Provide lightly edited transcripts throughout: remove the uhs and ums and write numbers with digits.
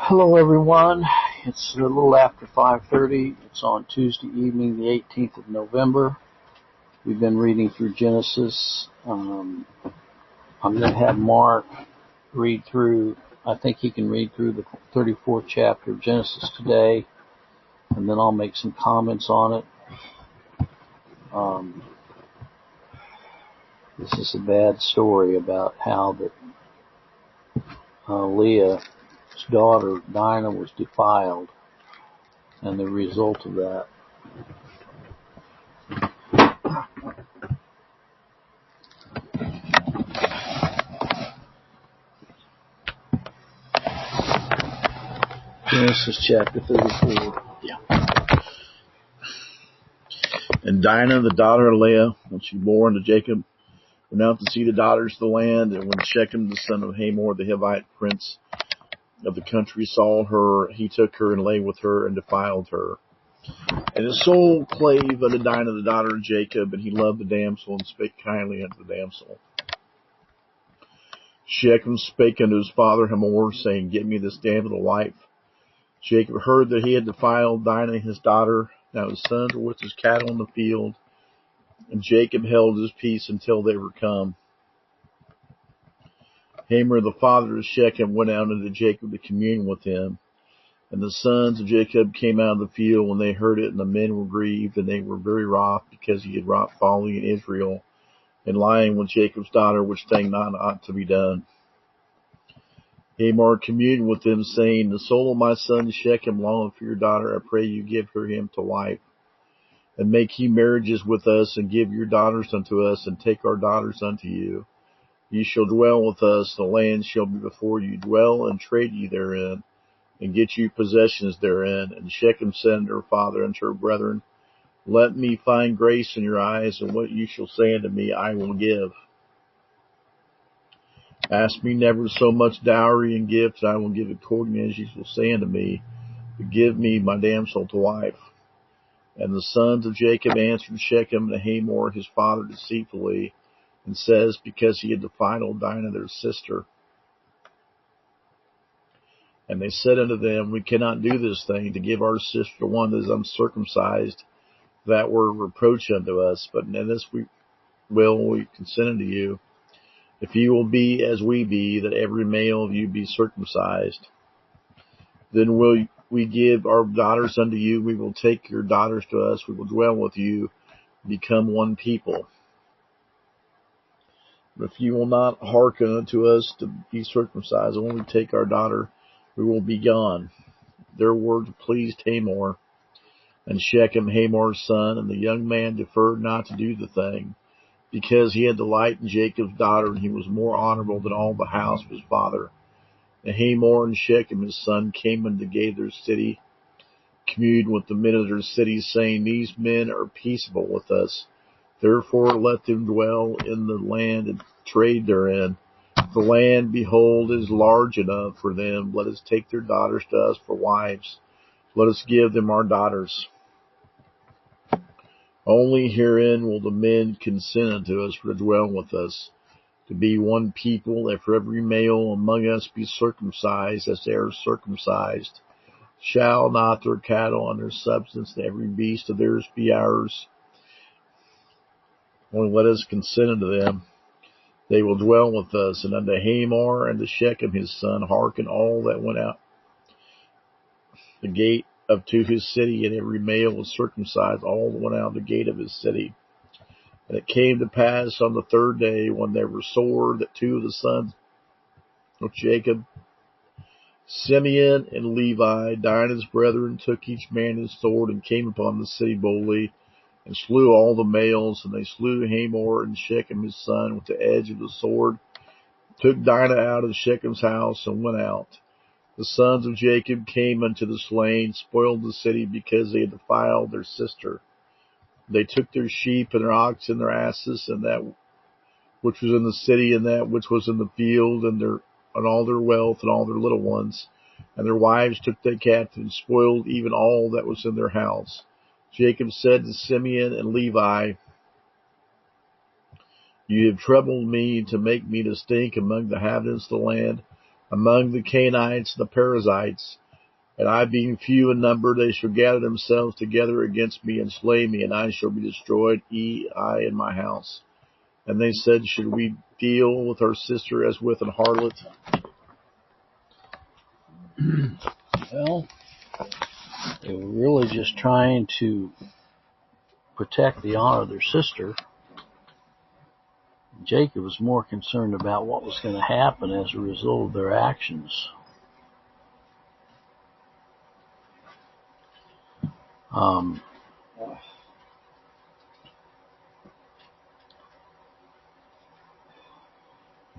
Hello everyone, it's a little after 5:30. It's on Tuesday evening, the 18th of November. We've been reading through Genesis. I'm going to have Mark read through, I think he can read through the 34th chapter of Genesis today, and then I'll make some comments on it. This is a bad story about how that Leah's daughter Dinah was defiled, and the result of that. Genesis chapter 34. Yeah. And Dinah, the daughter of Leah, when she bore unto Jacob, went out to see the daughters of the land. And when Shechem, the son of Hamor the Hivite, prince of the country, saw her, he took her and lay with her and defiled her. And his soul clave unto Dinah, the daughter of Jacob, and he loved the damsel and spake kindly unto the damsel. Shechem spake unto his father Hamor, saying, Get me this damsel to wife. Jacob heard that he had defiled Dinah his daughter. Now his sons were with his cattle in the field, and Jacob held his peace until they were come. Hamor, the father of Shechem, went out unto Jacob to commune with him. And the sons of Jacob came out of the field when they heard it, and the men were grieved, and they were very wroth, because he had wrought folly in Israel, and lying with Jacob's daughter, which thing not ought to be done. Hamor communed with them, saying, The soul of my son Shechem longeth for your daughter. I pray you give her him to wife. And make ye marriages with us, and give your daughters unto us, and take our daughters unto you. Ye shall dwell with us, the land shall be before you. Dwell and trade ye therein, and get you possessions therein. And Shechem said unto her father, unto her brethren, Let me find grace in your eyes, and what you shall say unto me I will give. Ask me never so much dowry and gift, and I will give according as ye shall say unto me, but give me my damsel to wife. And the sons of Jacob answered Shechem and Hamor his father deceitfully, and says, Because he had defiled Dinah their sister. And they said unto them, We cannot do this thing, to give our sister one that is uncircumcised, that were reproach unto us. But in this we consent unto you, if ye will be as we be, that every male of you be circumcised. Then will we give our daughters unto you, we will take your daughters to us, we will dwell with you, become one people. But if you will not hearken unto us to be circumcised, and when we take our daughter, we will be gone. Their words pleased Hamor and Shechem, Hamor's son, and the young man deferred not to do the thing, because he had delight in Jacob's daughter, and he was more honorable than all the house of his father. And Hamor and Shechem his son came into the gate of their city, communed with the men of their city, saying, These men are peaceable with us. Therefore let them dwell in the land and trade therein. If the land, behold, is large enough for them, let us take their daughters to us for wives. Let us give them our daughters. Only herein will the men consent unto us for to dwell with us, to be one people, and for every male among us be circumcised as they are circumcised. Shall not their cattle and their substance and every beast of theirs be ours? Only let us consent unto them. They will dwell with us. And unto Hamor and to Shechem his son hearken all that went out the gate up to his city, and every male was circumcised, all that went out the gate of his city. And it came to pass on the third day, when they were sore, that two of the sons of Jacob, Simeon and Levi, Dinah's brethren, took each man his sword, and came upon the city boldly, and slew all the males. And they slew Hamor and Shechem his son with the edge of the sword, took Dinah out of Shechem's house, and went out. The sons of Jacob came unto the slain, spoiled the city, because they had defiled their sister. They took their sheep and their oxen and their asses, and that which was in the city, and that which was in the field, and all their wealth, and all their little ones. And their wives took they captive, and spoiled even all that was in their house. Jacob said to Simeon and Levi, You have troubled me to make me to stink among the inhabitants of the land. among the Canaanites and the Perizzites, and I being few in number, they shall gather themselves together against me and slay me, and I shall be destroyed, I and my house. And they said, should we deal with our sister as with an harlot? Well, they were really just trying to protect the honor of their sister. Jacob was more concerned about what was going to happen as a result of their actions.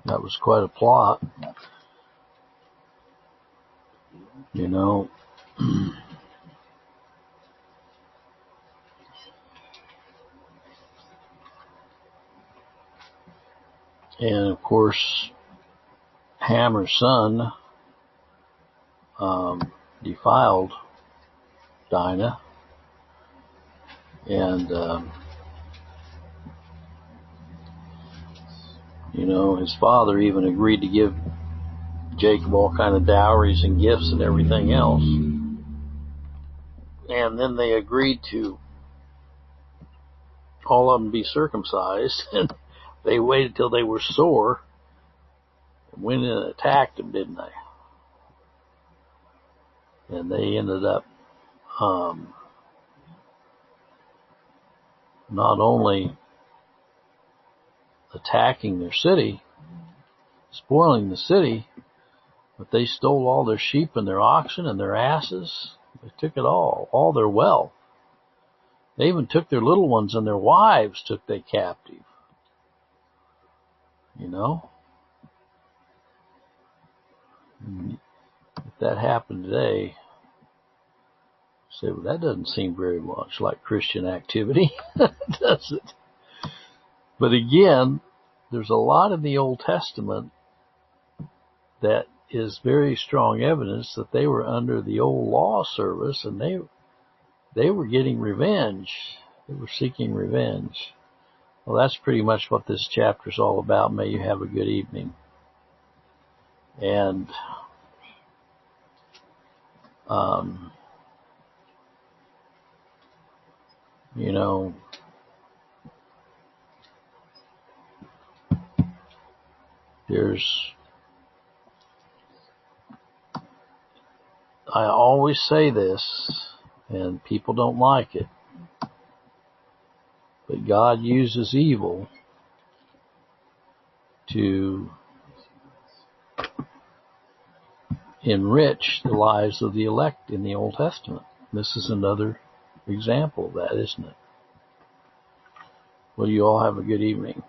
That was quite a plot. You know, and of course, Hamor's son defiled Dinah, and you know, his father even agreed to give Jacob all kind of dowries and gifts and everything else. And then they agreed to all of them be circumcised, and they waited till they were sore and went in and attacked them, didn't they? And they ended up not only attacking their city, spoiling the city, but they stole all their sheep and their oxen and their asses. They took it all their wealth. They even took their little ones, and their wives took they captive. You know? If that happened today, say, well, that doesn't seem very much like Christian activity, does it? But again, there's a lot in the Old Testament that is very strong evidence that they were under the old law service, and they were getting revenge. They were seeking revenge. Well, that's pretty much what this chapter is all about. May you have a good evening. And you know, I always say this, and people don't like it, but God uses evil to enrich the lives of the elect in the Old Testament. This is another example of that, isn't it? Well, you all have a good evening.